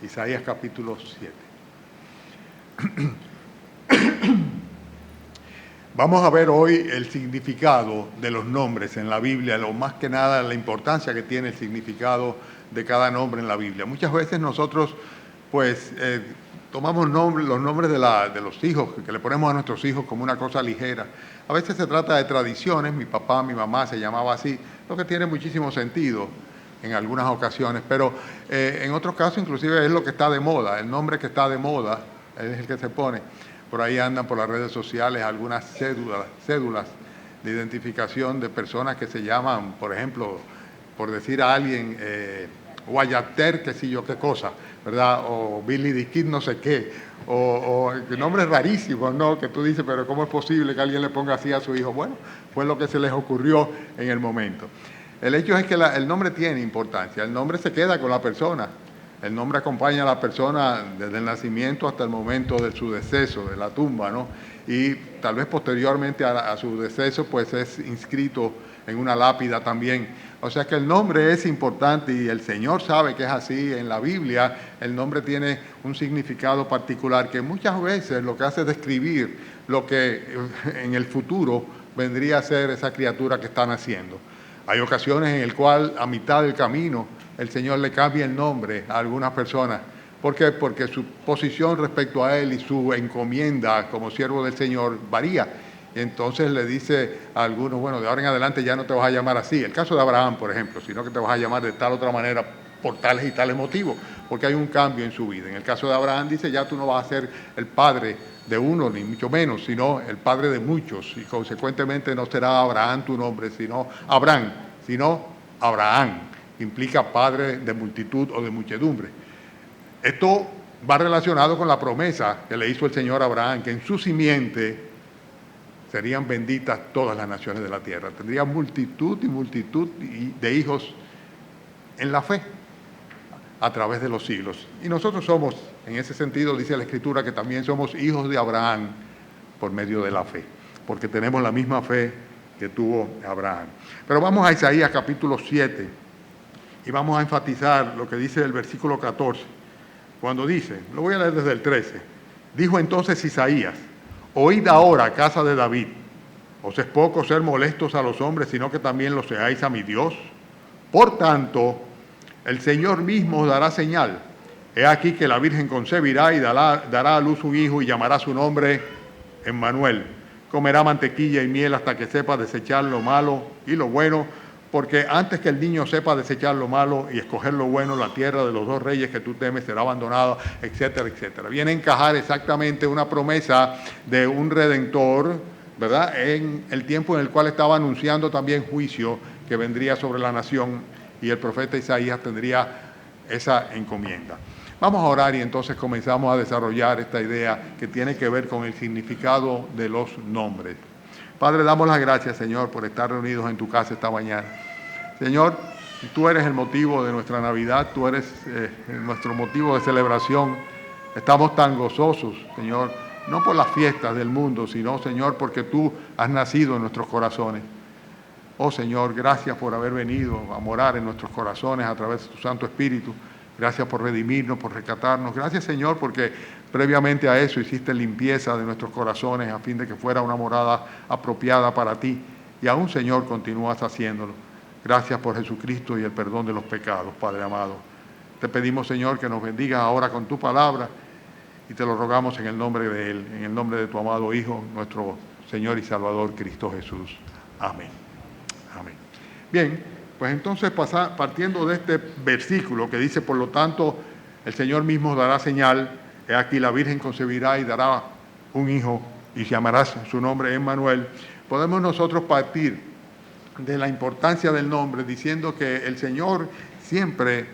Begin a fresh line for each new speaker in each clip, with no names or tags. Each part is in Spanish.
Isaías capítulo 7. Vamos a ver hoy el significado de los nombres en la Biblia, lo más que nada la importancia que tiene el significado de cada nombre en la Biblia. Muchas veces nosotros tomamos los nombres de los hijos, que le ponemos a nuestros hijos como una cosa ligera. A veces se trata de tradiciones, mi papá, mi mamá se llamaba así, lo que tiene muchísimo sentido en algunas ocasiones, pero en otros casos inclusive es lo que está de moda, el nombre que está de moda es el que se pone. Por ahí andan por las redes sociales algunas cédulas de identificación de personas que se llaman, por ejemplo, por decir a alguien, Guayater, qué sé yo qué cosa, ¿verdad? O Billy the Kid no sé qué, o nombres rarísimos, ¿no? Que tú dices, pero ¿cómo es posible que alguien le ponga así a su hijo? Bueno, fue lo que se les ocurrió en el momento. El hecho es que el nombre tiene importancia, el nombre se queda con la persona. El nombre acompaña a la persona desde el nacimiento hasta el momento de su deceso, de la tumba, ¿no? Y tal vez posteriormente a su deceso, pues es inscrito en una lápida también. O sea que el nombre es importante y el Señor sabe que es así. En la Biblia el nombre tiene un significado particular que muchas veces lo que hace es describir lo que en el futuro vendría a ser esa criatura que está naciendo. Hay ocasiones en las cuales a mitad del camino el Señor le cambia el nombre a algunas personas. ¿Por qué? Porque su posición respecto a Él y su encomienda como siervo del Señor varía. Y entonces le dice a algunos, bueno, de ahora en adelante ya no te vas a llamar así. El caso de Abraham, por ejemplo, sino que te vas a llamar de tal otra manera por tales y tales motivos, porque hay un cambio en su vida. En el caso de Abraham dice, ya tú no vas a ser el padre de uno, ni mucho menos, sino el padre de muchos. Y consecuentemente no será Abraham tu nombre, sino Abraham, sino Abraham. Implica padre de multitud o de muchedumbre. Esto va relacionado con la promesa que le hizo el Señor a Abraham, que en su simiente serían benditas todas las naciones de la tierra. Tendría multitud y multitud de hijos en la fe a través de los siglos. Y nosotros somos, en ese sentido, dice la Escritura, que también somos hijos de Abraham por medio de la fe, porque tenemos la misma fe que tuvo Abraham. Pero vamos a Isaías capítulo 7 y vamos a enfatizar lo que dice el versículo 14, cuando dice, lo voy a leer desde el 13, dijo entonces Isaías, oíd ahora, casa de David, os es poco ser molestos a los hombres, sino que también lo seáis a mi Dios. Por tanto, el Señor mismo os dará señal. He aquí que la Virgen concebirá y dará a luz un hijo y llamará su nombre Emmanuel. Comerá mantequilla y miel hasta que sepa desechar lo malo y lo bueno, porque antes que el niño sepa desechar lo malo y escoger lo bueno, la tierra de los dos reyes que tú temes será abandonada, etcétera, etcétera. Viene a encajar exactamente una promesa de un redentor, ¿verdad?, en el tiempo en el cual estaba anunciando también juicio que vendría sobre la nación, y el profeta Isaías tendría esa encomienda. Vamos a orar y entonces comenzamos a desarrollar esta idea que tiene que ver con el significado de los nombres. Padre, damos las gracias, Señor, por estar reunidos en tu casa esta mañana. Señor, tú eres el motivo de nuestra Navidad, tú eres nuestro motivo de celebración. Estamos tan gozosos, Señor, no por las fiestas del mundo, sino, Señor, porque tú has nacido en nuestros corazones. Oh, Señor, gracias por haber venido a morar en nuestros corazones a través de tu Santo Espíritu. Gracias por redimirnos, por rescatarnos. Gracias, Señor, porque previamente a eso hiciste limpieza de nuestros corazones a fin de que fuera una morada apropiada para ti. Y aún, Señor, continúas haciéndolo. Gracias por Jesucristo y el perdón de los pecados, Padre amado. Te pedimos, Señor, que nos bendigas ahora con tu palabra y te lo rogamos en el nombre de Él, en el nombre de tu amado Hijo, nuestro Señor y Salvador, Cristo Jesús. Amén. Amén. Bien, pues entonces partiendo de este versículo que dice, por lo tanto, el Señor mismo dará señal, he aquí la Virgen concebirá y dará un hijo y llamarás su nombre Emmanuel, podemos nosotros partir de la importancia del nombre diciendo que el Señor siempre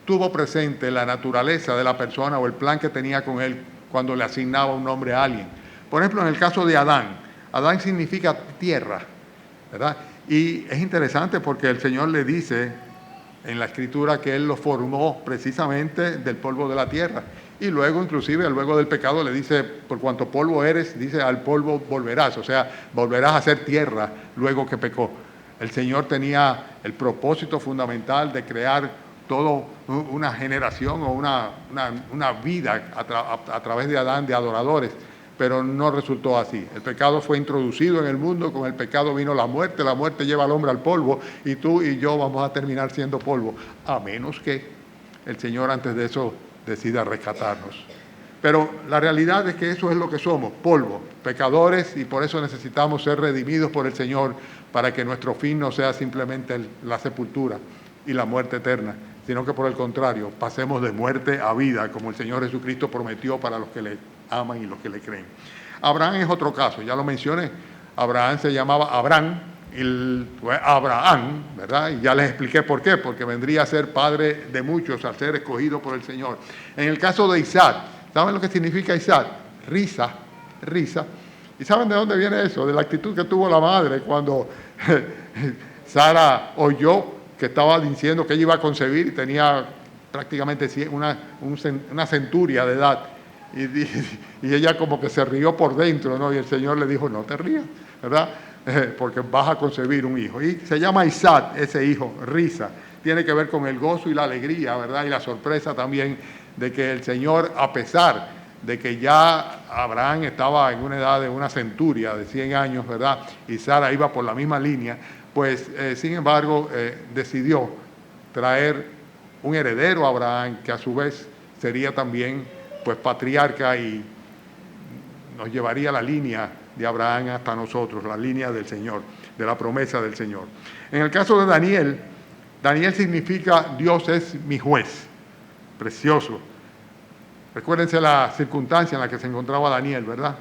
tuvo presente la naturaleza de la persona o el plan que tenía con él cuando le asignaba un nombre a alguien. Por ejemplo, en el caso de Adán, Adán significa tierra, ¿verdad? Y es interesante porque el Señor le dice en la Escritura que Él lo formó precisamente del polvo de la tierra. Y luego, inclusive, luego del pecado le dice, por cuanto polvo eres, dice, al polvo volverás. O sea, volverás a ser tierra luego que pecó. El Señor tenía el propósito fundamental de crear toda una generación o una vida a través de Adán de adoradores, pero no resultó así. El pecado fue introducido en el mundo, con el pecado vino la muerte lleva al hombre al polvo, y tú y yo vamos a terminar siendo polvo, a menos que el Señor antes de eso decida rescatarnos. Pero la realidad es que eso es lo que somos, polvo, pecadores, y por eso necesitamos ser redimidos por el Señor, para que nuestro fin no sea simplemente la sepultura y la muerte eterna, sino que por el contrario, pasemos de muerte a vida, como el Señor Jesucristo prometió para los que le aman y los que le creen. Abraham es otro caso, ya lo mencioné. Abraham se llamaba Abraham, fue Abraham, ¿verdad? Y ya les expliqué por qué, porque vendría a ser padre de muchos al ser escogido por el Señor. En el caso de Isaac, ¿saben lo que significa Isaac? Risa. ¿Y saben de dónde viene eso? De la actitud que tuvo la madre cuando Sara oyó que estaba diciendo que ella iba a concebir y tenía prácticamente una centuria de edad. Y ella como que se rió por dentro, ¿no? Y el Señor le dijo, no te rías, ¿verdad? Porque vas a concebir un hijo. Y se llama Isaac, ese hijo, risa. Tiene que ver con el gozo y la alegría, ¿verdad? Y la sorpresa también de que el Señor, a pesar de que ya Abraham estaba en una edad de una centuria, de 100 años, ¿verdad? Y Sara iba por la misma línea, pues, sin embargo, decidió traer un heredero a Abraham, que a su vez sería también, pues, patriarca, y nos llevaría la línea de Abraham hasta nosotros, la línea del Señor, de la promesa del Señor. En el caso de Daniel, Daniel significa Dios es mi juez. Precioso. Recuérdense la circunstancia en la que se encontraba Daniel, ¿verdad?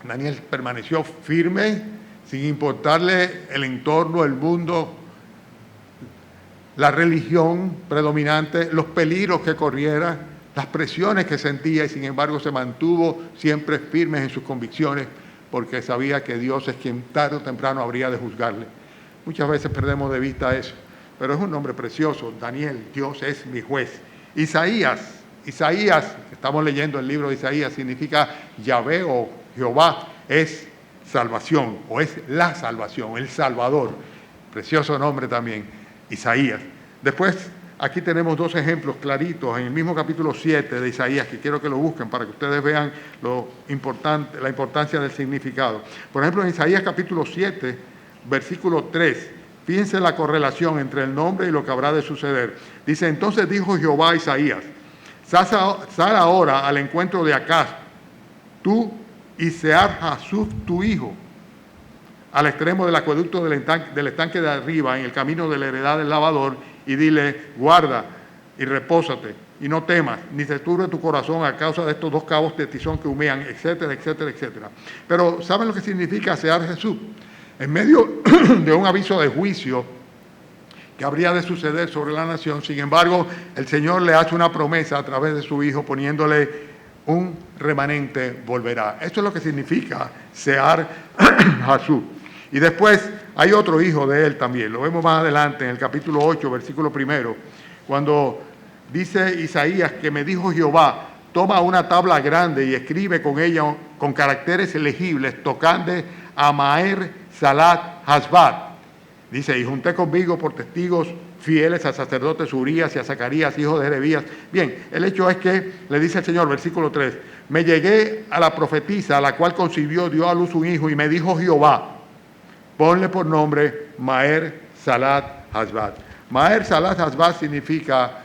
Daniel permaneció firme, sin importarle el entorno, el mundo, la religión predominante, los peligros que corriera, las presiones que sentía, y sin embargo se mantuvo siempre firme en sus convicciones, porque sabía que Dios es quien tarde o temprano habría de juzgarle. Muchas veces perdemos de vista eso, pero es un nombre precioso, Daniel, Dios es mi juez. Isaías, estamos leyendo el libro de Isaías, significa Yahvé o Jehová es salvación, o es la salvación, el Salvador. Precioso nombre también, Isaías. Después, aquí tenemos dos ejemplos claritos en el mismo capítulo 7 de Isaías, que quiero que lo busquen para que ustedes vean la importancia del significado. Por ejemplo, en Isaías capítulo 7, versículo 3, fíjense la correlación entre el nombre y lo que habrá de suceder. Dice, entonces dijo Jehová a Isaías, sal ahora al encuentro de Acaz, tú y Sear-Jasub tu hijo, al extremo del acueducto del estanque de arriba, en el camino de la heredad del lavador, y dile, guarda y repósate, y no temas, ni se turbe tu corazón a causa de estos dos cabos de tizón que humean, etcétera, etcétera, etcétera. Pero, ¿saben lo que significa Sear-Jasub? En medio de un aviso de juicio que habría de suceder sobre la nación, sin embargo, el Señor le hace una promesa a través de su Hijo, poniéndole un remanente volverá. Esto es lo que significa Sear-Jasub. Y después hay otro hijo de él también, lo vemos más adelante en el capítulo 8, versículo 1, cuando dice Isaías que me dijo Jehová, toma una tabla grande y escribe con ella con caracteres legibles, tocante a Maher Salat Hasbat. Dice, y junté conmigo por testigos fieles al sacerdote Urías y a Zacarías, hijo de Jerebías. Bien, el hecho es que, le dice el Señor, versículo 3, me llegué a la profetisa, a la cual concibió, dio a luz un hijo, y me dijo Jehová, ponle por nombre Maher Salat Hasbat. Maher Salat Hasbat significa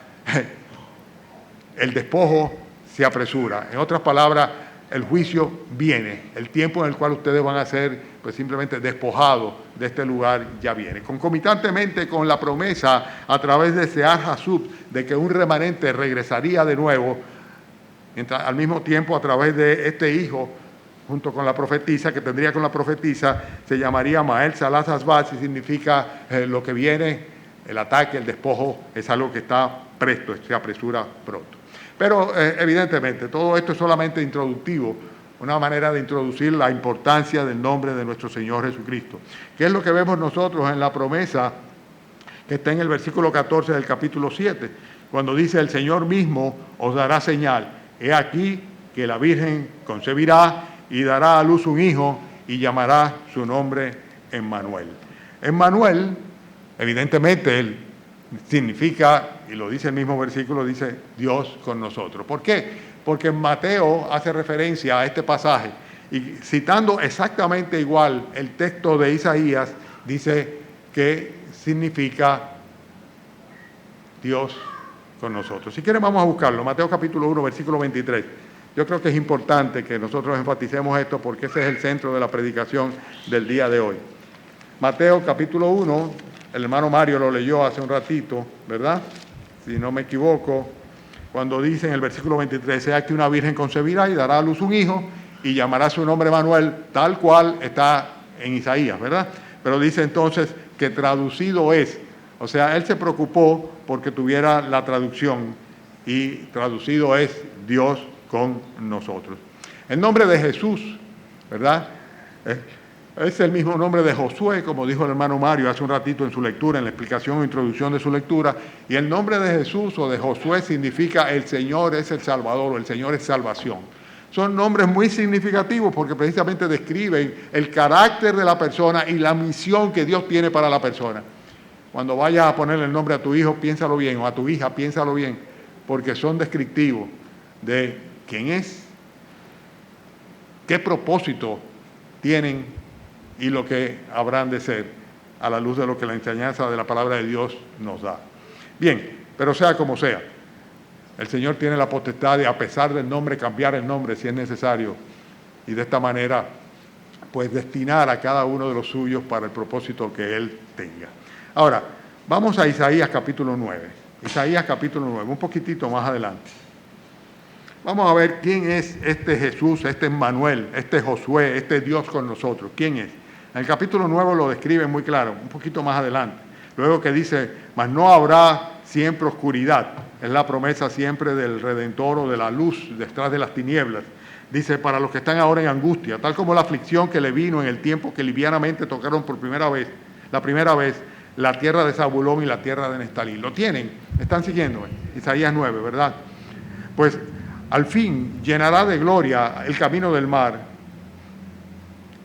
el despojo se apresura. En otras palabras, el juicio viene. El tiempo en el cual ustedes van a ser pues simplemente despojados de este lugar ya viene. Concomitantemente con la promesa a través de Sear-Jasub de que un remanente regresaría de nuevo, al mismo tiempo a través de este hijo, junto con la profetisa, que tendría con la profetisa, se llamaría Maher Salat Hasbat, y significa lo que viene, el ataque, el despojo, es algo que está presto, se apresura pronto. Pero evidentemente todo esto es solamente introductivo, una manera de introducir la importancia del nombre de nuestro Señor Jesucristo. ¿Qué es lo que vemos nosotros en la promesa que está en el versículo 14 del capítulo 7? Cuando dice, el Señor mismo os dará señal. He aquí que la Virgen concebirá y dará a luz un hijo y llamará su nombre Emmanuel. Emmanuel, evidentemente, él significa y lo dice el mismo versículo, dice Dios con nosotros. ¿Por qué? Porque Mateo hace referencia a este pasaje y citando exactamente igual el texto de Isaías, dice que significa Dios con nosotros. Si quieren vamos a buscarlo, Mateo capítulo 1, versículo 23. Yo creo que es importante que nosotros enfaticemos esto porque ese es el centro de la predicación del día de hoy. Mateo capítulo 1, el hermano Mario lo leyó hace un ratito, ¿verdad? Si no me equivoco, cuando dice en el versículo 23, sea que una virgen concebirá y dará a luz un hijo y llamará su nombre Manuel, tal cual está en Isaías, ¿verdad? Pero dice entonces que traducido es, o sea, él se preocupó porque tuviera la traducción y traducido es Dios con nosotros. El nombre de Jesús, ¿verdad? Es el mismo nombre de Josué, como dijo el hermano Mario hace un ratito en su lectura, en la explicación o introducción de su lectura. Y el nombre de Jesús o de Josué significa el Señor es el Salvador o el Señor es salvación. Son nombres muy significativos porque precisamente describen el carácter de la persona y la misión que Dios tiene para la persona. Cuando vayas a ponerle el nombre a tu hijo, piénsalo bien, o a tu hija, piénsalo bien, porque son descriptivos de quién es, qué propósito tienen y lo que habrán de ser a la luz de lo que la enseñanza de la palabra de Dios nos da. Bien, pero sea como sea, el Señor tiene la potestad de, a pesar del nombre, cambiar el nombre si es necesario y de esta manera, pues destinar a cada uno de los suyos para el propósito que Él tenga. Ahora, vamos a Isaías capítulo 9. Isaías capítulo 9, un poquitito más adelante. Vamos a ver quién es este Jesús, este Emmanuel, este Josué, este Dios con nosotros. ¿Quién es? En el capítulo 9 lo describe muy claro, un poquito más adelante. Luego que dice, mas no habrá siempre oscuridad. Es la promesa siempre del Redentor o de la luz detrás de las tinieblas. Dice, para los que están ahora en angustia, tal como la aflicción que le vino en el tiempo que livianamente tocaron por primera vez, la tierra de Zabulón y la tierra de Neftalí. ¿Lo tienen? ¿Están siguiendo? Isaías 9, ¿verdad? Pues al fin llenará de gloria el camino del mar,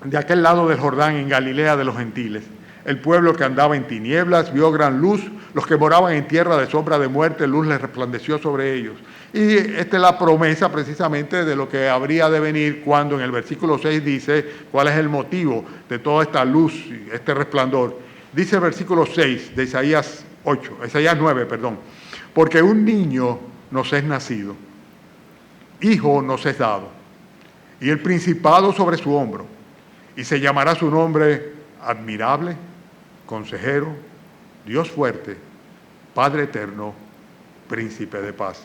de aquel lado del Jordán, en Galilea de los gentiles. El pueblo que andaba en tinieblas vio gran luz, los que moraban en tierra de sombra de muerte, luz les resplandeció sobre ellos. Y esta es la promesa precisamente de lo que habría de venir cuando en el versículo 6 dice cuál es el motivo de toda esta luz, este resplandor. Dice el versículo 6 de Isaías 9, porque un niño nos es nacido, hijo nos es dado, y el principado sobre su hombro, y se llamará su nombre admirable, consejero, Dios fuerte, Padre eterno, príncipe de paz.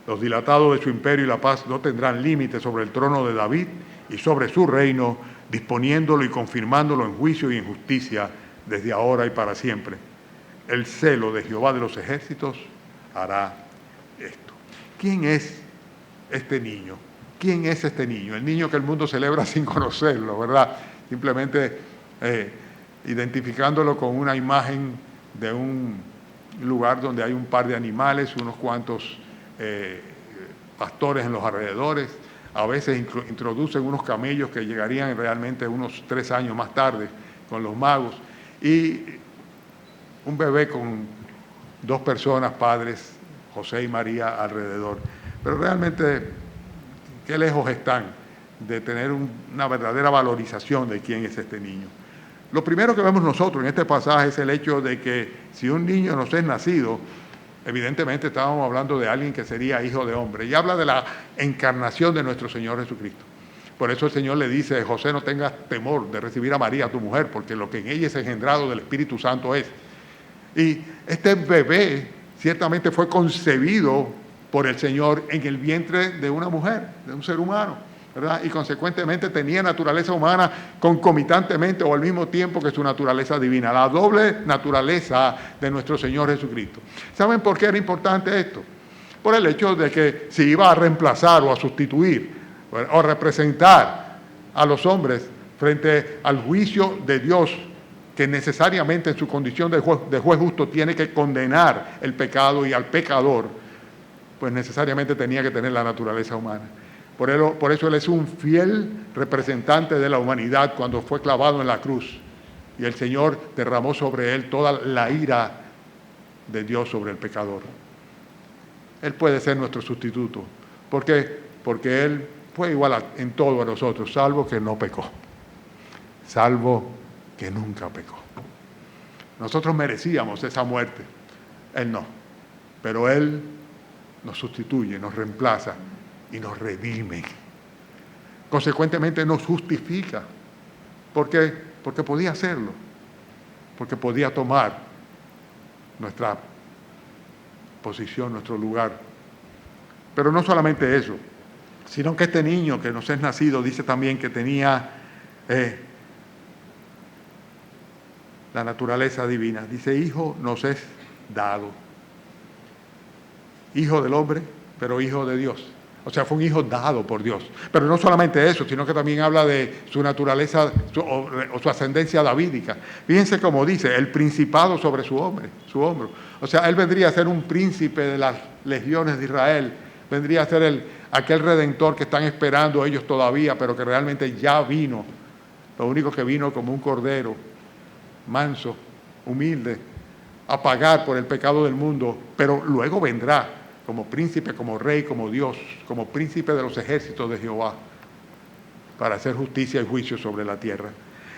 Los dilatados de su imperio y la paz no tendrán límite sobre el trono de David y sobre su reino, disponiéndolo y confirmándolo en juicio y en justicia desde ahora y para siempre. El celo de Jehová de los ejércitos hará esto. ¿Quién es este niño? ¿Quién es este niño? El niño que el mundo celebra sin conocerlo, ¿verdad? Simplemente identificándolo con una imagen de un lugar donde hay un par de animales, unos cuantos pastores en los alrededores. A veces introducen unos camellos que llegarían realmente unos 3 años más tarde con los magos. Y un bebé con 2 personas, padres, José y María, alrededor. Pero realmente, qué lejos están de tener una verdadera valorización de quién es este niño. Lo primero que vemos nosotros en este pasaje es el hecho de que si un niño nos es nacido, evidentemente estábamos hablando de alguien que sería hijo de hombre. Y habla de la encarnación de nuestro Señor Jesucristo. Por eso el Señor le dice, José, no tengas temor de recibir a María, tu mujer, porque lo que en ella es engendrado del Espíritu Santo es. Y este bebé ciertamente fue concebido por el Señor en el vientre de una mujer, de un ser humano, ¿verdad? Y consecuentemente tenía naturaleza humana concomitantemente o al mismo tiempo que su naturaleza divina, la doble naturaleza de nuestro Señor Jesucristo. ¿Saben por qué era importante esto? Por el hecho de que si iba a reemplazar o a sustituir o representar a los hombres frente al juicio de Dios, que necesariamente en su condición de juez justo tiene que condenar el pecado y al pecador, pues necesariamente tenía que tener la naturaleza humana. Por eso Él es un fiel representante de la humanidad cuando fue clavado en la cruz. Y el Señor derramó sobre Él toda la ira de Dios sobre el pecador. Él puede ser nuestro sustituto. ¿Por qué? Porque Él fue igual en todo a nosotros, salvo que no pecó. Salvo que nunca pecó. Nosotros merecíamos esa muerte. Él no. Pero Él nos sustituye, nos reemplaza y nos redime. Consecuentemente nos justifica. ¿Por qué? Porque podía hacerlo. Porque podía tomar nuestra posición, nuestro lugar. Pero no solamente eso, sino que este niño que nos es nacido dice también que tenía la naturaleza divina. Dice, hijo nos es dado. Hijo del hombre, pero hijo de Dios. O sea, fue un hijo dado por Dios. Pero no solamente eso, sino que también habla de su naturaleza o su ascendencia davídica. Fíjense cómo dice, el principado sobre su hombro. O sea, él vendría a ser un príncipe de las legiones de Israel. Vendría a ser aquel redentor que están esperando ellos todavía, pero que realmente ya vino. Lo único que vino como un cordero, manso, humilde, a pagar por el pecado del mundo, pero luego vendrá como príncipe, como rey, como Dios, como príncipe de los ejércitos de Jehová, para hacer justicia y juicio sobre la tierra.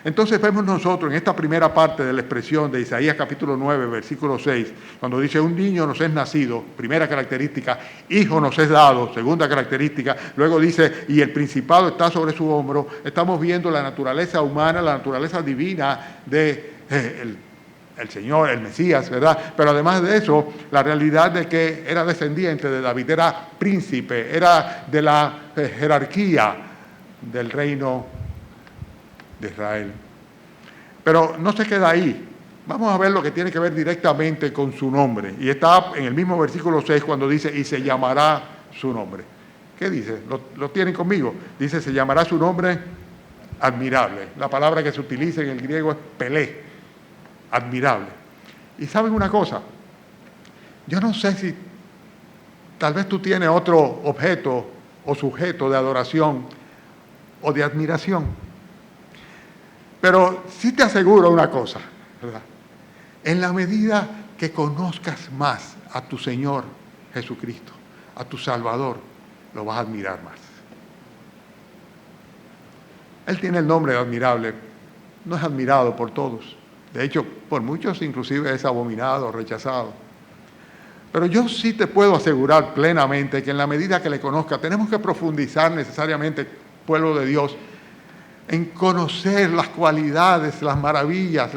Entonces vemos nosotros en esta primera parte de la expresión de Isaías capítulo 9, versículo 6, cuando dice, un niño nos es nacido, primera característica, hijo nos es dado, segunda característica, luego dice, y el principado está sobre su hombro, estamos viendo la naturaleza humana, la naturaleza divina de el Señor, el Mesías, ¿verdad? Pero además de eso, la realidad de que era descendiente de David, era príncipe, era de la jerarquía del reino de Israel. Pero no se queda ahí. Vamos a ver lo que tiene que ver directamente con su nombre. Y está en el mismo versículo 6 cuando dice, y se llamará su nombre. ¿Qué dice? ¿Lo tienen conmigo? Dice, se llamará su nombre admirable. La palabra que se utiliza en el griego es pelé. Admirable. Y ¿saben una cosa? Yo no sé si tal vez tú tienes otro objeto o sujeto de adoración o de admiración. Pero sí te aseguro una cosa, ¿verdad? En la medida que conozcas más a tu Señor Jesucristo, a tu Salvador, lo vas a admirar más. Él tiene el nombre de admirable, no es admirado por todos. De hecho, por muchos inclusive es abominado, rechazado. Pero yo sí te puedo asegurar plenamente que en la medida que le conozca, tenemos que profundizar necesariamente, pueblo de Dios, en conocer las cualidades, las maravillas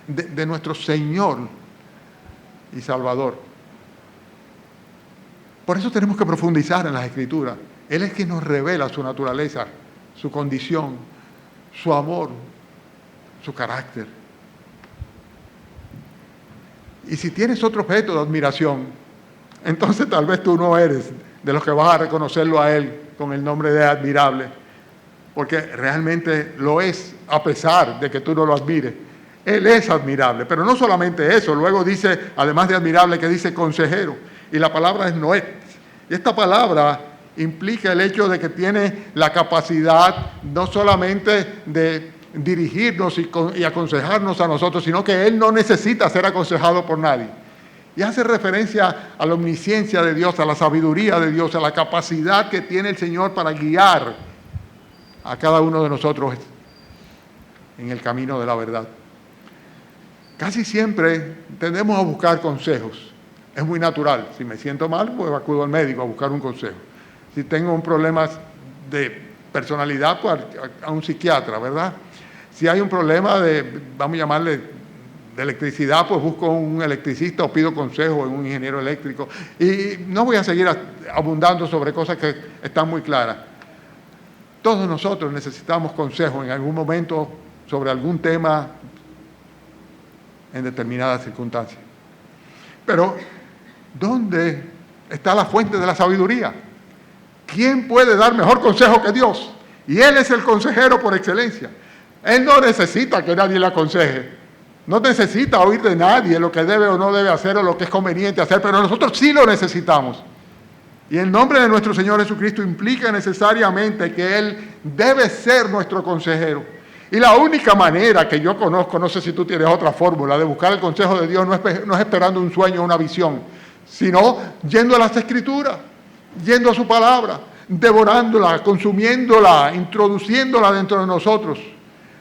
de nuestro Señor y Salvador. Por eso tenemos que profundizar en las Escrituras. Él es quien nos revela su naturaleza, su condición, su amor, su carácter. Y si tienes otro objeto de admiración, entonces tal vez tú no eres de los que vas a reconocerlo a Él con el nombre de admirable, porque realmente lo es a pesar de que tú no lo admires. Él es admirable, pero no solamente eso, luego dice, además de admirable, que dice consejero, y la palabra es Noé. Y esta palabra implica el hecho de que tiene la capacidad no solamente de dirigirnos y aconsejarnos a nosotros, sino que Él no necesita ser aconsejado por nadie. Y hace referencia a la omnisciencia de Dios, a la sabiduría de Dios, a la capacidad que tiene el Señor para guiar a cada uno de nosotros en el camino de la verdad. Casi siempre tendemos a buscar consejos. Es muy natural. Si me siento mal, pues acudo al médico a buscar un consejo. Si tengo un problema de personalidad, pues a un psiquiatra, ¿verdad? Si hay un problema vamos a llamarle, de electricidad, pues busco un electricista o pido consejo en un ingeniero eléctrico. Y no voy a seguir abundando sobre cosas que están muy claras. Todos nosotros necesitamos consejo en algún momento sobre algún tema en determinadas circunstancias. Pero, ¿dónde está la fuente de la sabiduría? ¿Quién puede dar mejor consejo que Dios? Y Él es el consejero por excelencia. Él no necesita que nadie le aconseje. No necesita oír de nadie lo que debe o no debe hacer o lo que es conveniente hacer, pero nosotros sí lo necesitamos. Y el nombre de nuestro Señor Jesucristo implica necesariamente que Él debe ser nuestro consejero. Y la única manera que yo conozco, no sé si tú tienes otra fórmula, de buscar el consejo de Dios no es esperando un sueño o una visión, sino yendo a las Escrituras, yendo a su palabra, devorándola, consumiéndola, introduciéndola dentro de nosotros,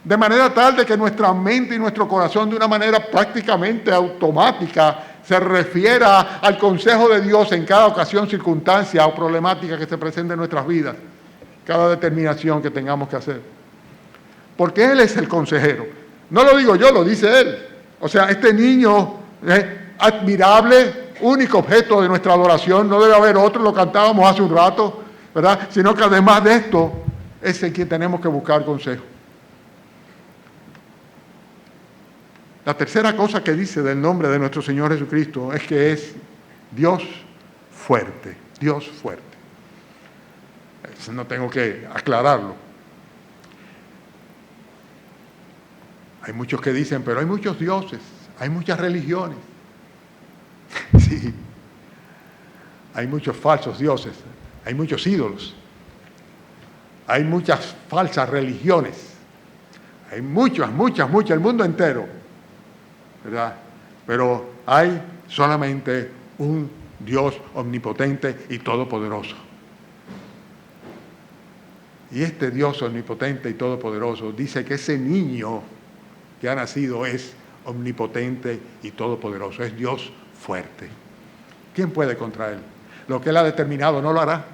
de manera tal de que nuestra mente y nuestro corazón de una manera prácticamente automática se refiera al consejo de Dios en cada ocasión, circunstancia o problemática que se presente en nuestras vidas, cada determinación que tengamos que hacer. Porque Él es el consejero. No lo digo yo, lo dice Él. O sea, este niño admirable, único objeto de nuestra adoración, no debe haber otro, lo cantábamos hace un rato, ¿verdad? Sino que además de esto, es en quien tenemos que buscar consejo. La tercera cosa que dice del nombre de nuestro Señor Jesucristo es que es Dios fuerte, Dios fuerte. Eso no tengo que aclararlo. Hay muchos que dicen, pero hay muchos dioses, hay muchas religiones. Sí, hay muchos falsos dioses, hay muchos ídolos, hay muchas falsas religiones, hay muchas, el mundo entero, ¿verdad? Pero hay solamente un Dios omnipotente y todopoderoso. Y este Dios omnipotente y todopoderoso dice que ese niño que ha nacido es omnipotente y todopoderoso, es Dios fuerte. ¿Quién puede contra Él? Lo que Él ha determinado no lo hará.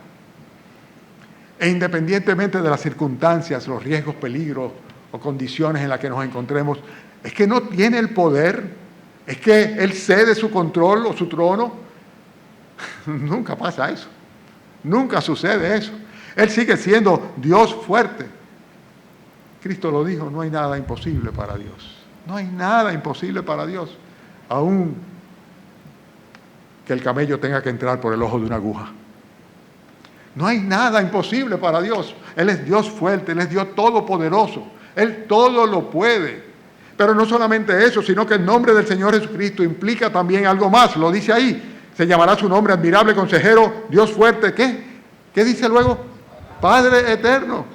E independientemente de las circunstancias, los riesgos, peligros o condiciones en las que nos encontremos, es que no tiene el poder, es que Él cede su control o su trono. Nunca pasa eso, nunca sucede eso. Él sigue siendo Dios fuerte. Cristo lo dijo, no hay nada imposible para Dios. No hay nada imposible para Dios. Aún que el camello tenga que entrar por el ojo de una aguja. No hay nada imposible para Dios. Él es Dios fuerte, Él es Dios todopoderoso. Él todo lo puede. Pero no solamente eso, sino que el nombre del Señor Jesucristo implica también algo más. Lo dice ahí. Se llamará su nombre admirable, consejero, Dios fuerte. ¿Qué? ¿Qué dice luego? Padre eterno.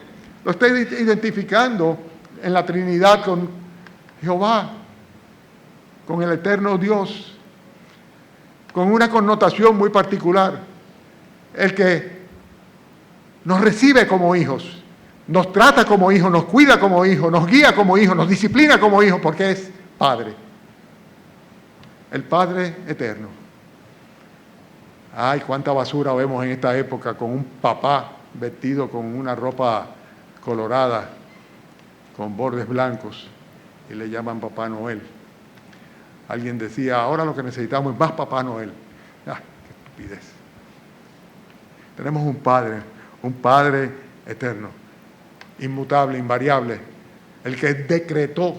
Lo está identificando en la Trinidad con Jehová, con el eterno Dios, con una connotación muy particular. El que nos recibe como hijos, nos trata como hijos, nos cuida como hijos, nos guía como hijos, nos disciplina como hijos, porque es Padre. El Padre eterno. Ay, cuánta basura vemos en esta época con un papá vestido con una ropa colorada, con bordes blancos, y le llaman Papá Noel. Alguien decía, ahora lo que necesitamos es más Papá Noel. ¡Ah, qué estupidez! Tenemos un Padre eterno, inmutable, invariable, el que decretó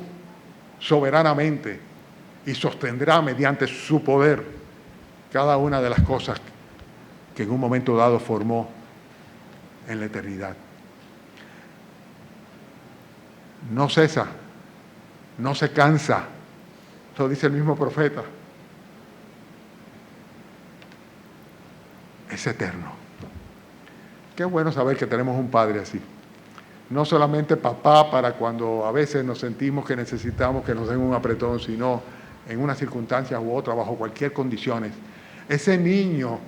soberanamente y sostendrá mediante su poder cada una de las cosas que en un momento dado formó en la eternidad. No cesa, no se cansa, lo dice el mismo profeta. Es eterno. Qué bueno saber que tenemos un Padre así. No solamente papá para cuando a veces nos sentimos que necesitamos que nos den un apretón, sino en una circunstancia u otra, bajo cualquier condición. Ese niño,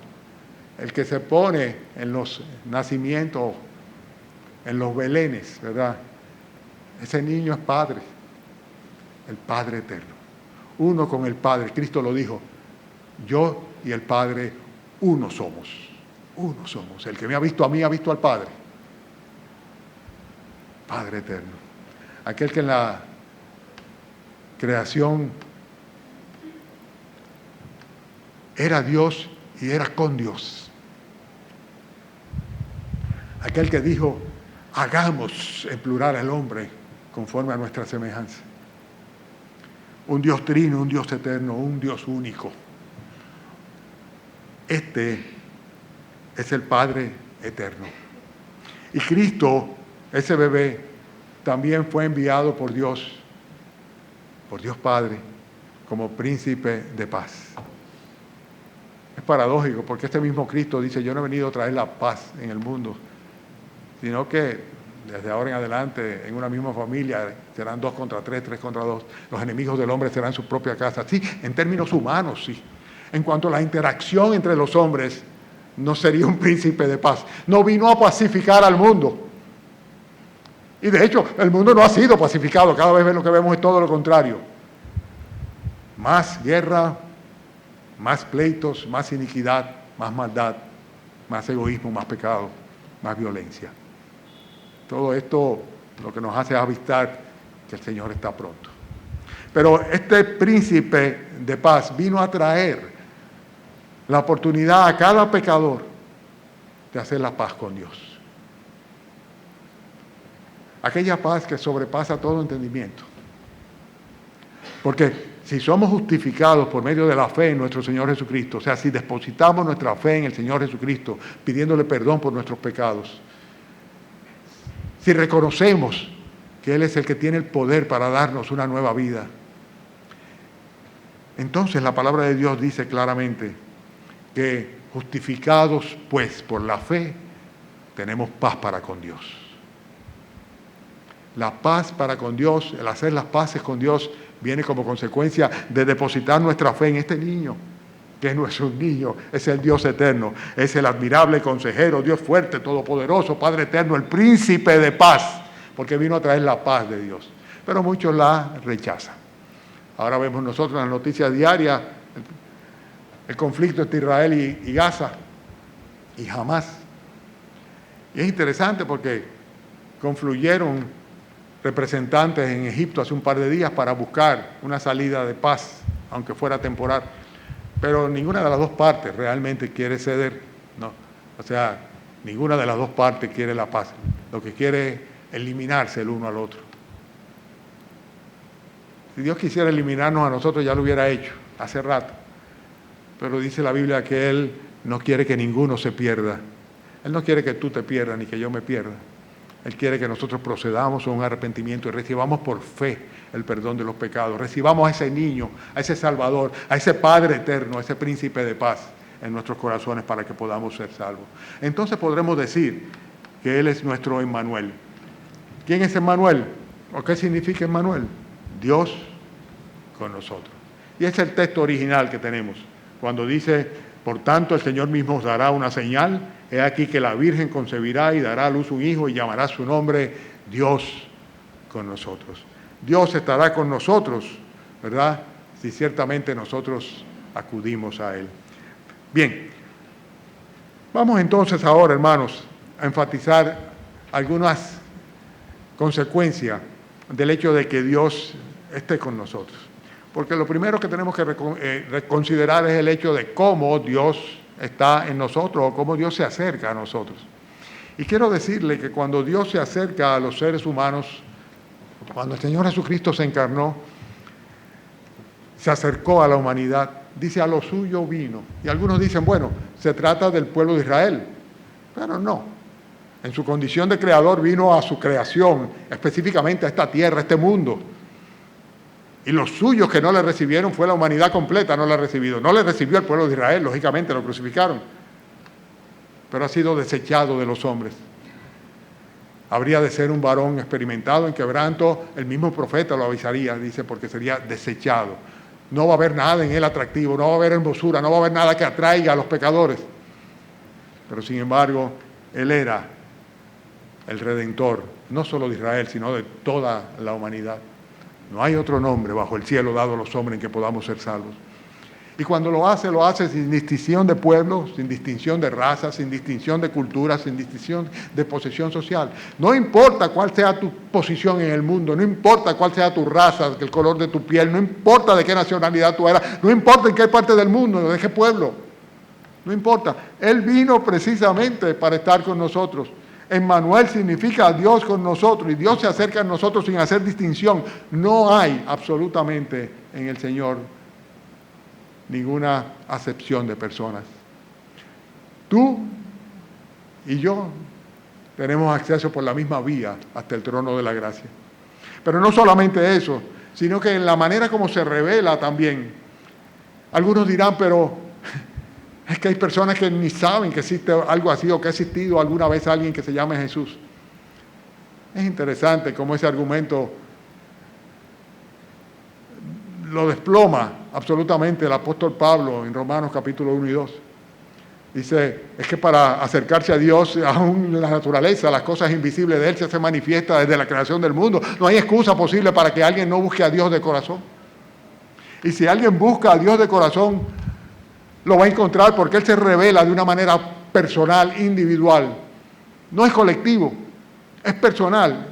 el que se pone en los nacimientos, en los belenes, ¿verdad? Ese niño es Padre, el Padre eterno. Uno con el Padre. Cristo lo dijo, yo y el Padre uno somos. Uno somos. El que me ha visto a mí ha visto al Padre. Padre eterno. Aquel que en la creación era Dios y era con Dios. Aquel que dijo, hagamos en plural al hombre conforme a nuestra semejanza. Un Dios trino, un Dios eterno, un Dios único. Este es el Padre eterno. Y Cristo, ese bebé, también fue enviado por Dios Padre, como príncipe de paz. Es paradójico, porque este mismo Cristo dice, yo no he venido a traer la paz en el mundo, sino que desde ahora en adelante, en una misma familia, serán 2 contra 3, 3 contra 2. Los enemigos del hombre serán su propia casa. Sí, en términos humanos, sí. en cuanto a la interacción entre los hombres, no sería un príncipe de paz. No vino a pacificar al mundo. Y de hecho, el mundo no ha sido pacificado. Cada vez lo que vemos es todo lo contrario. Más guerra, más pleitos, más iniquidad, más maldad, más egoísmo, más pecado, más violencia. Todo esto lo que nos hace avistar que el Señor está pronto. Pero este príncipe de paz vino a traer la oportunidad a cada pecador de hacer la paz con Dios. Aquella paz que sobrepasa todo entendimiento. Porque si somos justificados por medio de la fe en nuestro Señor Jesucristo, o sea, si depositamos nuestra fe en el Señor Jesucristo, pidiéndole perdón por nuestros pecados, si reconocemos que Él es el que tiene el poder para darnos una nueva vida, entonces la palabra de Dios dice claramente que justificados pues por la fe, tenemos paz para con Dios. La paz para con Dios, el hacer las paces con Dios, viene como consecuencia de depositar nuestra fe en este niño, que no es un niño, es el Dios eterno, es el admirable consejero, Dios fuerte, todopoderoso, Padre eterno, el príncipe de paz, porque vino a traer la paz de Dios. Pero muchos la rechazan. Ahora vemos nosotros en las noticias diarias el conflicto entre Israel y Gaza y Hamás. Y es interesante porque confluyeron representantes en Egipto hace un par de días para buscar una salida de paz, aunque fuera temporal. Pero ninguna de las dos partes realmente quiere ceder, ¿no? O sea, ninguna de las dos partes quiere la paz. Lo que quiere es eliminarse el uno al otro. Si Dios quisiera eliminarnos a nosotros, ya lo hubiera hecho hace rato. Pero dice la Biblia que Él no quiere que ninguno se pierda. Él no quiere que tú te pierdas ni que yo me pierda. Él quiere que nosotros procedamos a un arrepentimiento y recibamos por fe el perdón de los pecados. Recibamos a ese niño, a ese Salvador, a ese Padre eterno, a ese príncipe de paz en nuestros corazones para que podamos ser salvos. Entonces podremos decir que Él es nuestro Emmanuel. ¿Quién es Emmanuel? ¿O qué significa Emmanuel? Dios con nosotros. Y es el texto original que tenemos. Cuando dice, por tanto el Señor mismo os dará una señal, he aquí que la Virgen concebirá y dará a luz un hijo y llamará su nombre Dios con nosotros. Dios estará con nosotros, ¿verdad? Si ciertamente nosotros acudimos a Él. Bien, vamos entonces ahora, hermanos, a enfatizar algunas consecuencias del hecho de que Dios esté con nosotros. Porque lo primero que tenemos que considerar es el hecho de cómo Dios está en nosotros o cómo Dios se acerca a nosotros. Y quiero decirle que cuando Dios se acerca a los seres humanos, cuando el Señor Jesucristo se encarnó, se acercó a la humanidad, dice a lo suyo vino. Y algunos dicen, bueno, se trata del pueblo de Israel, pero no. En su condición de creador vino a su creación, específicamente a esta tierra, a este mundo. Y los suyos que no le recibieron fue la humanidad completa, no le ha recibido. No le recibió el pueblo de Israel, lógicamente lo crucificaron. Pero ha sido desechado de los hombres. Habría de ser un varón experimentado en quebranto, el mismo profeta lo avisaría, dice, porque sería desechado. No va a haber nada en él atractivo, no va a haber hermosura, no va a haber nada que atraiga a los pecadores. Pero sin embargo, él era el Redentor, no solo de Israel, sino de toda la humanidad. No hay otro nombre bajo el cielo dado a los hombres en que podamos ser salvos. Y cuando lo hace sin distinción de pueblo, sin distinción de raza, sin distinción de cultura, sin distinción de posición social. No importa cuál sea tu posición en el mundo, no importa cuál sea tu raza, el color de tu piel, no importa de qué nacionalidad tú eras, no importa en qué parte del mundo, de qué pueblo, no importa. Él vino precisamente para estar con nosotros. Emmanuel significa Dios con nosotros y Dios se acerca a nosotros sin hacer distinción. No hay absolutamente en el Señor ninguna acepción de personas. Tú y yo tenemos acceso por la misma vía hasta el trono de la gracia. Pero no solamente eso, sino que en la manera como se revela también. Algunos dirán, pero es que hay personas que ni saben que existe algo así o que ha existido alguna vez alguien que se llame Jesús. Es interesante cómo ese argumento lo desploma absolutamente el apóstol Pablo en Romanos capítulo 1 y 2. Dice, es que para acercarse a Dios, aún la naturaleza, las cosas invisibles de Él se manifiesta desde la creación del mundo. No hay excusa posible para que alguien no busque a Dios de corazón. Y si alguien busca a Dios de corazón, lo va a encontrar porque Él se revela de una manera personal, individual. No es colectivo, es personal.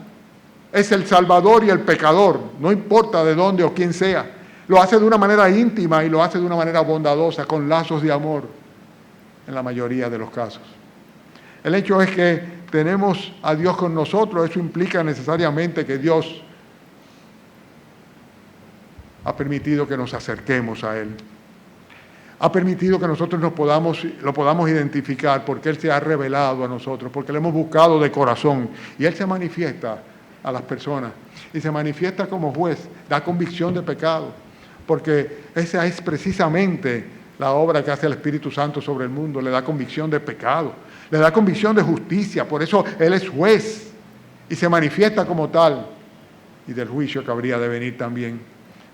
Es el Salvador y el pecador, no importa de dónde o quién sea. Lo hace de una manera íntima y lo hace de una manera bondadosa, con lazos de amor, en la mayoría de los casos. El hecho es que tenemos a Dios con nosotros, eso implica necesariamente que Dios ha permitido que nos acerquemos a Él. Ha permitido que nosotros lo podamos identificar porque Él se ha revelado a nosotros, porque lo hemos buscado de corazón y Él se manifiesta a las personas y se manifiesta como juez, da convicción de pecado, porque esa es precisamente la obra que hace el Espíritu Santo sobre el mundo, le da convicción de pecado, le da convicción de justicia, por eso Él es juez y se manifiesta como tal, y del juicio que habría de venir también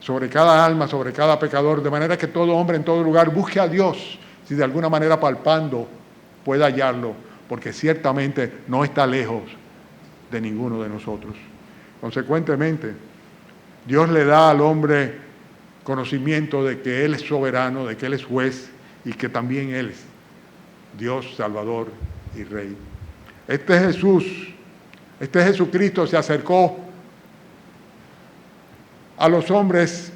sobre cada alma, sobre cada pecador, de manera que todo hombre en todo lugar busque a Dios, si de alguna manera palpando pueda hallarlo, porque ciertamente no está lejos de ninguno de nosotros. Consecuentemente, Dios le da al hombre conocimiento de que Él es soberano, de que Él es juez y que también Él es Dios, Salvador y Rey. Este Jesucristo se acercó a los hombres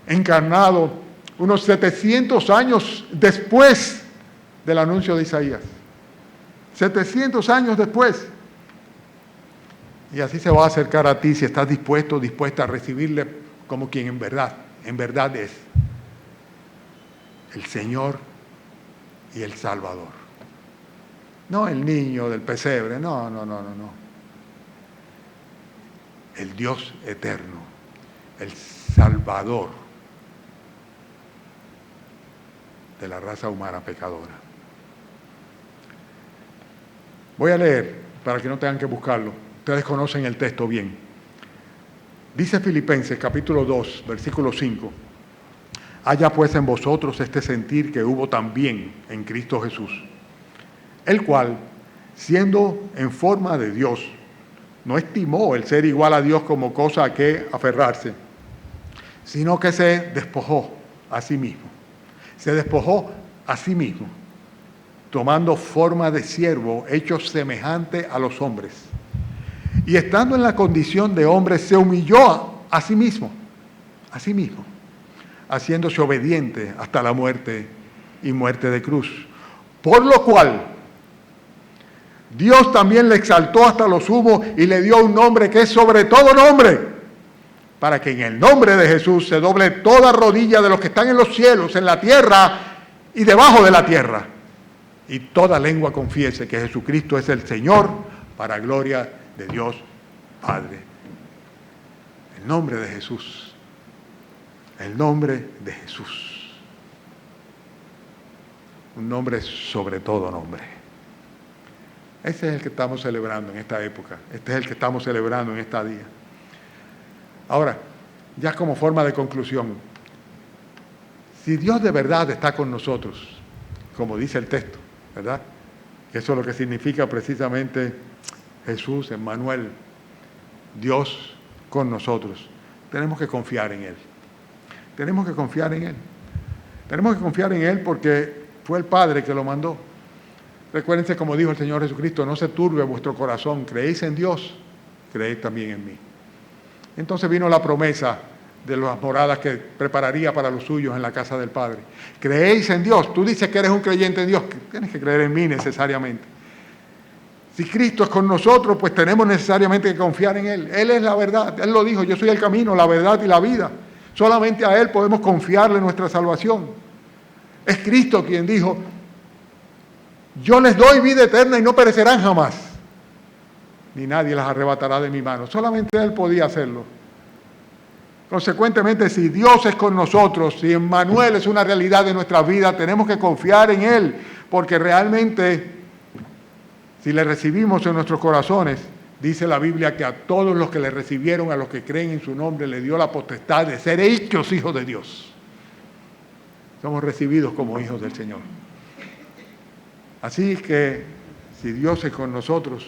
encarnado unos 700 años después del anuncio de Isaías. 700 años después. Y así se va a acercar a ti si estás dispuesto, dispuesta a recibirle como quien en verdad es el Señor y el Salvador. No el niño del pesebre, no. El Dios eterno, el Salvador de la raza humana pecadora. Voy a leer para que no tengan que buscarlo. Ustedes conocen el texto bien. Dice Filipenses capítulo 2, versículo 5. Haya pues en vosotros este sentir que hubo también en Cristo Jesús, el cual, siendo en forma de Dios, no estimó el ser igual a Dios como cosa a que aferrarse, sino que se despojó a sí mismo. Se despojó a sí mismo, tomando forma de siervo, hecho semejante a los hombres. Y estando en la condición de hombre, se humilló a sí mismo, haciéndose obediente hasta la muerte y muerte de cruz. Por lo cual, Dios también le exaltó hasta lo sumo y le dio un nombre que es sobre todo nombre, para que en el nombre de Jesús se doble toda rodilla de los que están en los cielos, en la tierra y debajo de la tierra, y toda lengua confiese que Jesucristo es el Señor, para gloria de Dios Padre. El nombre de Jesús. El nombre de Jesús. Un nombre sobre todo nombre. Ese es el que estamos celebrando en esta época. Este es el que estamos celebrando en esta día. Ahora, ya como forma de conclusión, si Dios de verdad está con nosotros, como dice el texto, ¿verdad? Eso es lo que significa precisamente Jesús, Emmanuel, Dios con nosotros. Tenemos que confiar en Él. Tenemos que confiar en Él. Tenemos que confiar en Él porque fue el Padre que lo mandó. Recuérdense, como dijo el Señor Jesucristo, no se turbe vuestro corazón, creéis en Dios, creéis también en mí. Entonces vino la promesa de las moradas que prepararía para los suyos en la casa del Padre. Creéis en Dios. Tú dices que eres un creyente en Dios, tienes que creer en mí necesariamente. Si Cristo es con nosotros, pues tenemos necesariamente que confiar en Él. Él es la verdad. Él lo dijo, yo soy el camino, la verdad y la vida. Solamente a Él podemos confiarle nuestra salvación. Es Cristo quien dijo, yo les doy vida eterna y no perecerán jamás, ni nadie las arrebatará de mi mano. Solamente Él podía hacerlo. Consecuentemente, si Dios es con nosotros, si Emmanuel es una realidad de nuestra vida, tenemos que confiar en Él, porque realmente, si le recibimos en nuestros corazones, Dice la Biblia que a todos los que le recibieron, a los que creen en su nombre, le dio la potestad de ser hechos hijos de Dios. Somos recibidos como hijos del Señor. Así que, si Dios es con nosotros,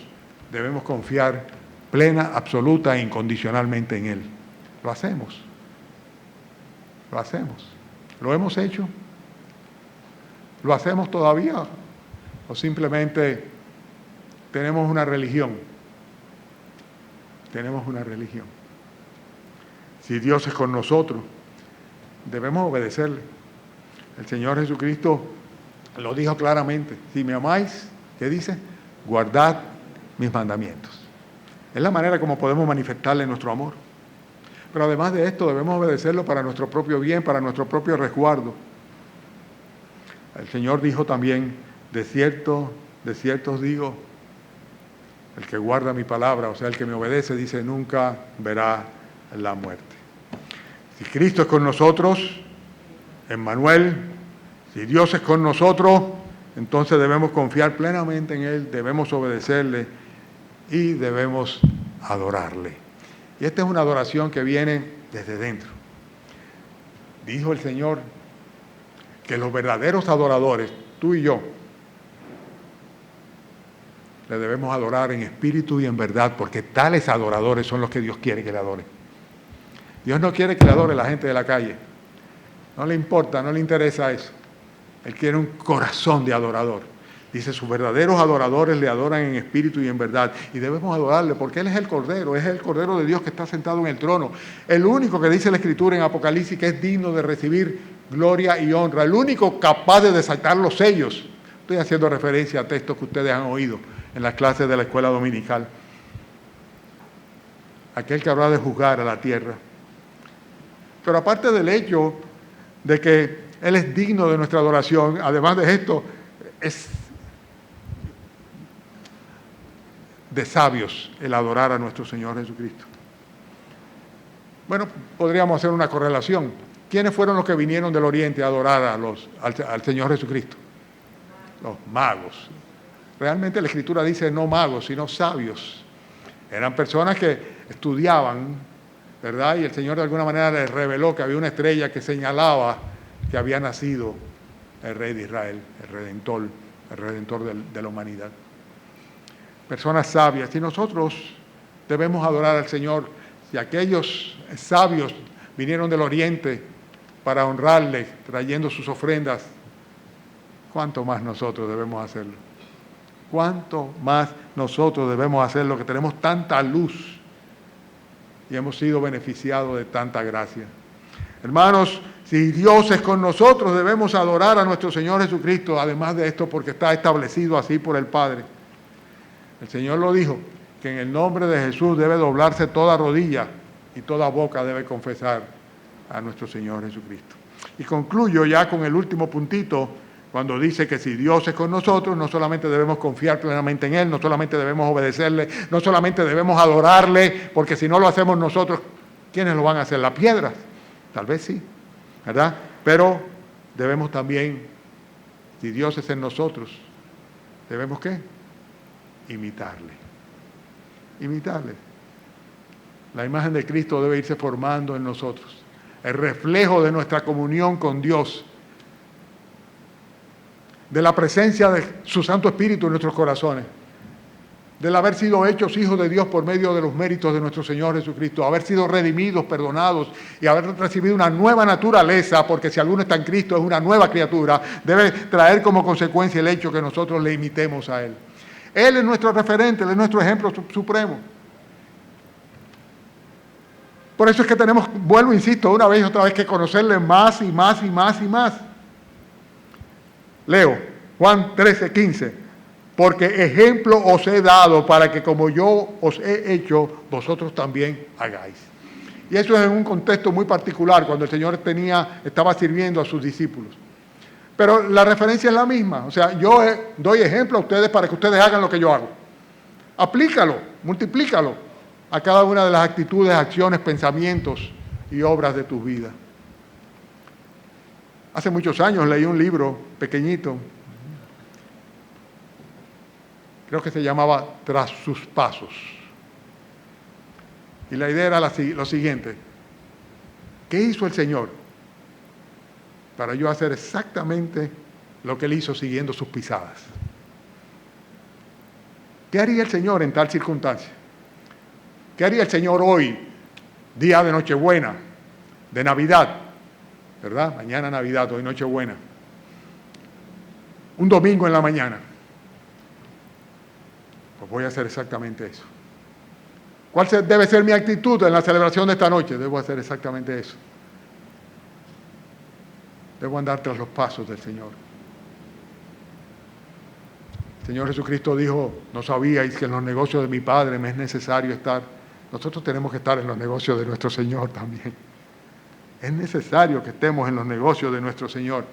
debemos confiar plena, absoluta e incondicionalmente en Él. Lo hacemos. Lo hacemos. ¿Lo hemos hecho? ¿Lo hacemos todavía? ¿O simplemente tenemos una religión? Tenemos una religión. Si Dios es con nosotros, debemos obedecerle. El Señor Jesucristo lo dijo claramente. Si me amáis, ¿qué dice? Guardad mis mandamientos. Es la manera como podemos manifestarle nuestro amor. Pero además de esto, debemos obedecerlo para nuestro propio bien, para nuestro propio resguardo. El Señor dijo también, de cierto os digo, el que guarda mi palabra, o sea, el que me obedece, dice, nunca verá la muerte. Si Cristo es con nosotros, Emmanuel, si Dios es con nosotros, entonces debemos confiar plenamente en Él, debemos obedecerle y debemos adorarle. Y esta es una adoración que viene desde dentro. Dijo el Señor que los verdaderos adoradores, tú y yo, le debemos adorar en espíritu y en verdad, porque tales adoradores son los que Dios quiere que le adore. Dios no quiere que le adore la gente de la calle. No le importa, no le interesa eso. Él quiere un corazón de adorador. Dice, sus verdaderos adoradores le adoran en espíritu y en verdad. Y debemos adorarle porque Él es el Cordero de Dios que está sentado en el trono. El único que dice la Escritura en Apocalipsis que es digno de recibir gloria y honra. El único capaz de desatar los sellos. Estoy haciendo referencia a textos que ustedes han oído en las clases de la escuela dominical. Aquel que habrá de juzgar a la tierra. Pero aparte del hecho de que Él es digno de nuestra adoración, además de esto, es de sabios el adorar a nuestro Señor Jesucristo. Bueno, podríamos hacer una correlación. ¿Quiénes fueron los que vinieron del Oriente a adorar al Señor Jesucristo? Los magos. Realmente la Escritura dice no magos, sino sabios. Eran personas que estudiaban, ¿verdad? Y el Señor de alguna manera les reveló que había una estrella que señalaba que había nacido el Rey de Israel, el Redentor de la humanidad. Personas sabias. Y nosotros debemos adorar al Señor. Si aquellos sabios vinieron del Oriente para honrarle, trayendo sus ofrendas, ¿cuánto más nosotros debemos hacerlo? ¿Cuánto más nosotros debemos hacerlo, que tenemos tanta luz y hemos sido beneficiados de tanta gracia? Hermanos, si Dios es con nosotros, debemos adorar a nuestro Señor Jesucristo, además de esto porque está establecido así por el Padre. El Señor lo dijo, que en el nombre de Jesús debe doblarse toda rodilla y toda boca debe confesar a nuestro Señor Jesucristo. Y concluyo ya con el último puntito, cuando dice que si Dios es con nosotros, no solamente debemos confiar plenamente en Él, no solamente debemos obedecerle, no solamente debemos adorarle, porque si no lo hacemos nosotros, ¿quiénes lo van a hacer? ¿Las piedras? Tal vez sí, ¿verdad? Pero debemos también, si Dios es en nosotros, ¿debemos qué? Imitarle. Imitarle. La imagen de Cristo debe irse formando en nosotros. El reflejo de nuestra comunión con Dios, de la presencia de su Santo Espíritu en nuestros corazones, del haber sido hechos hijos de Dios por medio de los méritos de nuestro Señor Jesucristo, haber sido redimidos, perdonados y haber recibido una nueva naturaleza, porque si alguno está en Cristo es una nueva criatura, debe traer como consecuencia el hecho que nosotros le imitemos a Él. Él es nuestro referente, Él es nuestro ejemplo supremo. Por eso es que tenemos, vuelvo, insisto, una vez y otra vez, que conocerle más y más y más y más. Leo, Juan 13:15. Porque ejemplo os he dado para que como yo os he hecho, vosotros también hagáis. Y eso es en un contexto muy particular, cuando el Señor estaba sirviendo a sus discípulos. Pero la referencia es la misma. O sea, yo doy ejemplo a ustedes para que ustedes hagan lo que yo hago. Aplícalo, multiplícalo a cada una de las actitudes, acciones, pensamientos y obras de tu vida. Hace muchos años leí un libro pequeñito, creo que se llamaba Tras sus pasos. Y la idea era lo siguiente: ¿qué hizo el Señor para yo hacer exactamente lo que Él hizo siguiendo sus pisadas? ¿Qué haría el Señor en tal circunstancia? ¿Qué haría el Señor hoy, día de Nochebuena, de Navidad? ¿Verdad? Mañana Navidad, hoy Nochebuena. Un domingo en la mañana. Pues voy a hacer exactamente eso. ¿Cuál debe ser mi actitud en la celebración de esta noche? Debo hacer exactamente eso. Debo andar tras los pasos del Señor. El Señor Jesucristo dijo: no sabíais que en los negocios de mi Padre me es necesario estar. Nosotros tenemos que estar en los negocios de nuestro Señor también. Es necesario que estemos en los negocios de nuestro Señor.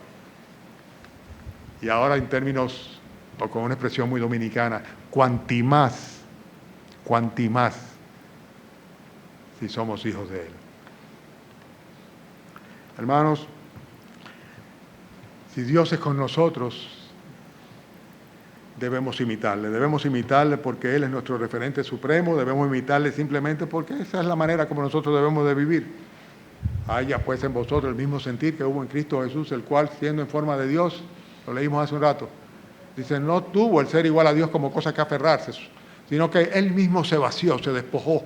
Y ahora, en términos, o con una expresión muy dominicana, cuanti más, si somos hijos de Él. Hermanos, si Dios es con nosotros, debemos imitarle porque Él es nuestro referente supremo, debemos imitarle simplemente porque esa es la manera como nosotros debemos de vivir. Haya pues en vosotros el mismo sentir que hubo en Cristo Jesús, el cual, siendo en forma de Dios, lo leímos hace un rato, dice, no tuvo el ser igual a Dios como cosa que aferrarse, sino que Él mismo se vació, se despojó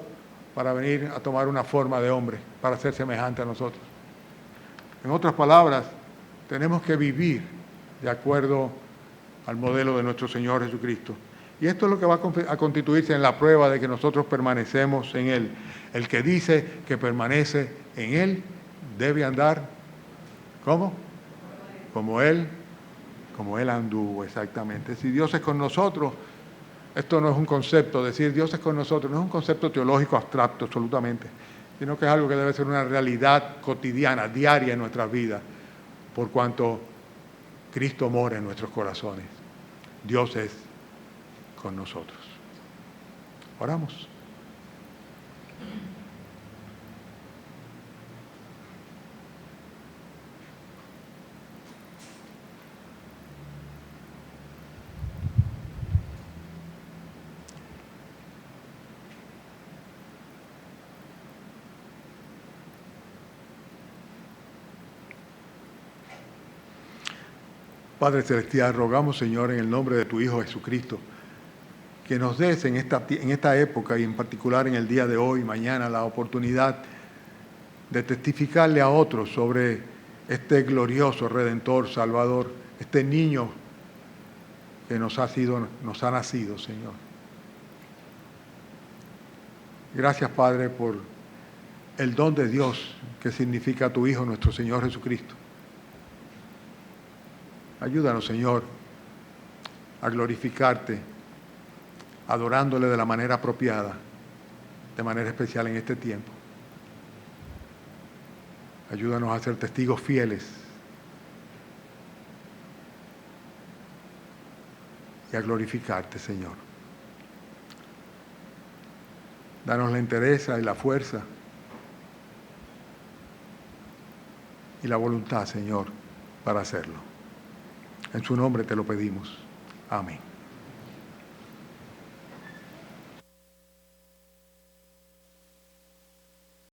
para venir a tomar una forma de hombre, para ser semejante a nosotros. En otras palabras, tenemos que vivir de acuerdo al modelo de nuestro Señor Jesucristo. Y esto es lo que va a constituirse en la prueba de que nosotros permanecemos en Él. El que dice que permanece en Él debe andar, ¿cómo? Como Él anduvo, exactamente. Si Dios es con nosotros, esto no es un concepto, decir Dios es con nosotros, no es un concepto teológico abstracto absolutamente, sino que es algo que debe ser una realidad cotidiana, diaria en nuestras vidas, por cuanto Cristo mora en nuestros corazones. Dios es con nosotros. Oramos. Padre Celestial, rogamos, Señor, en el nombre de tu Hijo Jesucristo, que nos des en esta época y en particular en el día de hoy, mañana, la oportunidad de testificarle a otros sobre este glorioso Redentor, Salvador, este niño que nos ha nacido, Señor. Gracias, Padre, por el don de Dios que significa tu Hijo, nuestro Señor Jesucristo. Ayúdanos, Señor, a glorificarte, adorándole de la manera apropiada, de manera especial en este tiempo. Ayúdanos a ser testigos fieles y a glorificarte, Señor. Danos la entereza y la fuerza y la voluntad, Señor, para hacerlo. En su nombre te lo pedimos. Amén.